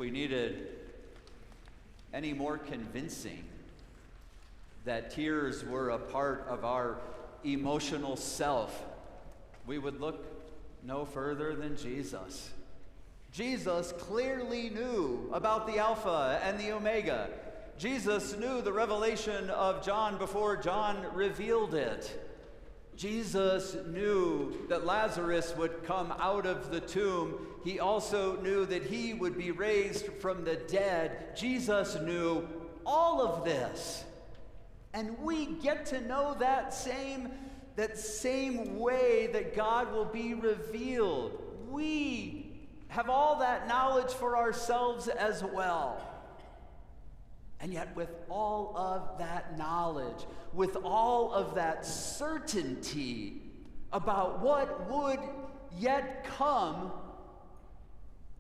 we needed any more convincing that tears were a part of our emotional self, we would look no further than Jesus. Jesus clearly knew about the Alpha and the Omega. Jesus knew the revelation of John before John revealed it. Jesus knew that Lazarus would come out of the tomb. He also knew that he would be raised from the dead. Jesus knew all of this. And we get to know that same way that God will be revealed. We have all that knowledge for ourselves as well. And yet, with all of that knowledge, with all of that certainty about what would yet come,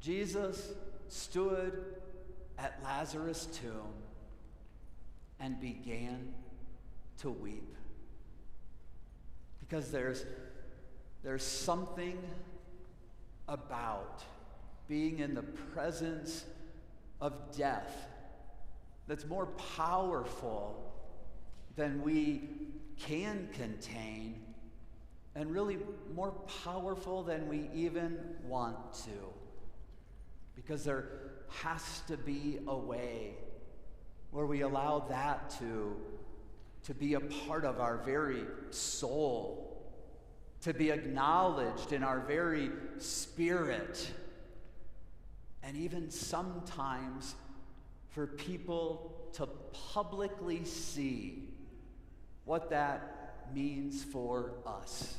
Jesus stood at Lazarus' tomb and began to weep. Because there's something about being in the presence of death that's more powerful than we can contain, and really more powerful than we even want to. Because there has to be a way where we allow that to be a part of our very soul, to be acknowledged in our very spirit, and even sometimes for people to publicly see what that means for us.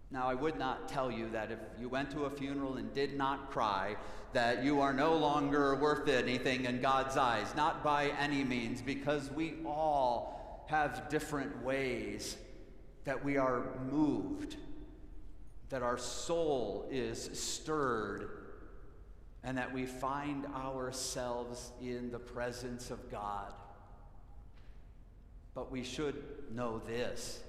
Now, I would not tell you that if you went to a funeral and did not cry, that you are no longer worth anything in God's eyes. Not by any means, because we all have different ways that we are moved, that our soul is stirred, and that we find ourselves in the presence of God. But we should know this,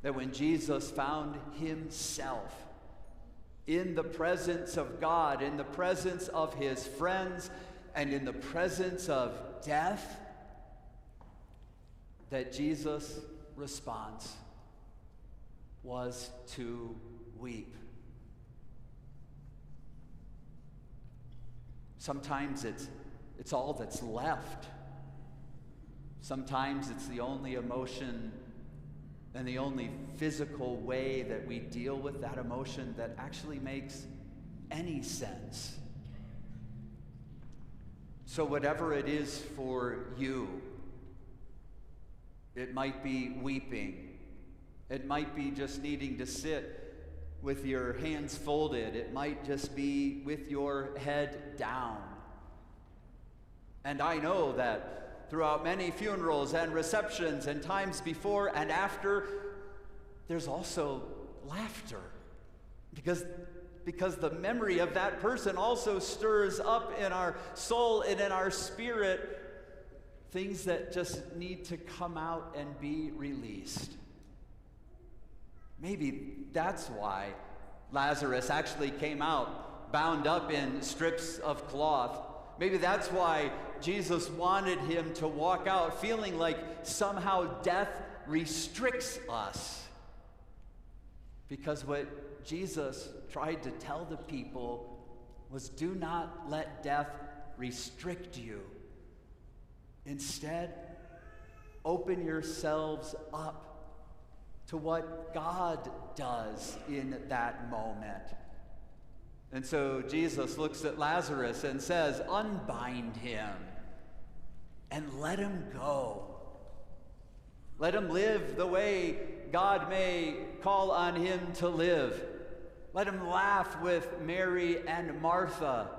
that when Jesus found himself in the presence of God, in the presence of his friends, and in the presence of death, that Jesus' response was to weep. Sometimes it's all that's left. Sometimes it's the only emotion and the only physical way that we deal with that emotion that actually makes any sense. So whatever it is for you, it might be weeping. It might be just needing to sit with your hands folded. It might just be with your head down. And I know that throughout many funerals and receptions and times before and after, there's also laughter. Because the memory of that person also stirs up in our soul and in our spirit things that just need to come out and be released. Maybe that's why Lazarus actually came out bound up in strips of cloth. Maybe that's why Jesus wanted him to walk out feeling like somehow death restricts us. Because what Jesus tried to tell the people was, do not let death restrict you. Instead, open yourselves up to what God does in that moment. And so Jesus looks at Lazarus and says, unbind him and let him go. Let him live the way God may call on him to live. Let him laugh with Mary and Martha.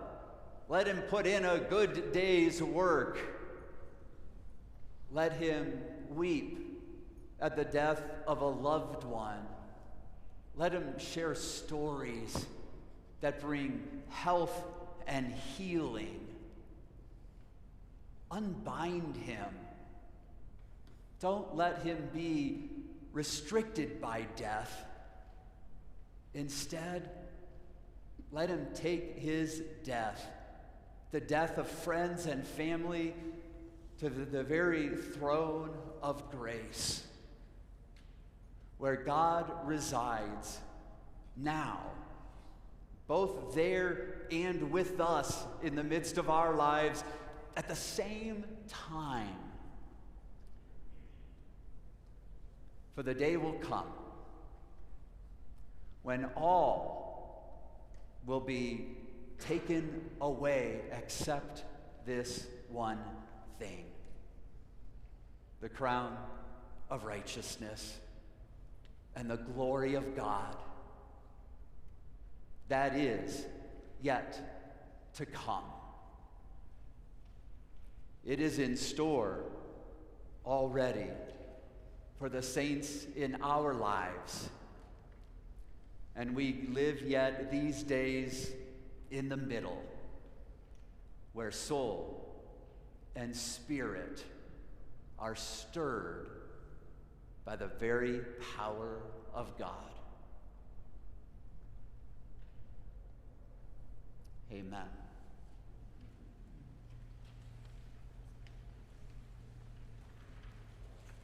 Let him put in a good day's work. Let him weep at the death of a loved one. Let him share stories that bring health and healing. Unbind him. Don't let him be restricted by death. Instead, Let him take his death, the death of friends and family, to the very throne of grace, where God resides now, both there and with us in the midst of our lives at the same time. For the day will come when all will be taken away except this one thing: the crown of righteousness and the glory of God that is yet to come. It is in store already for the saints in our lives, and we live yet these days in the middle, where soul and spirit are stirred by the very power of God. Amen.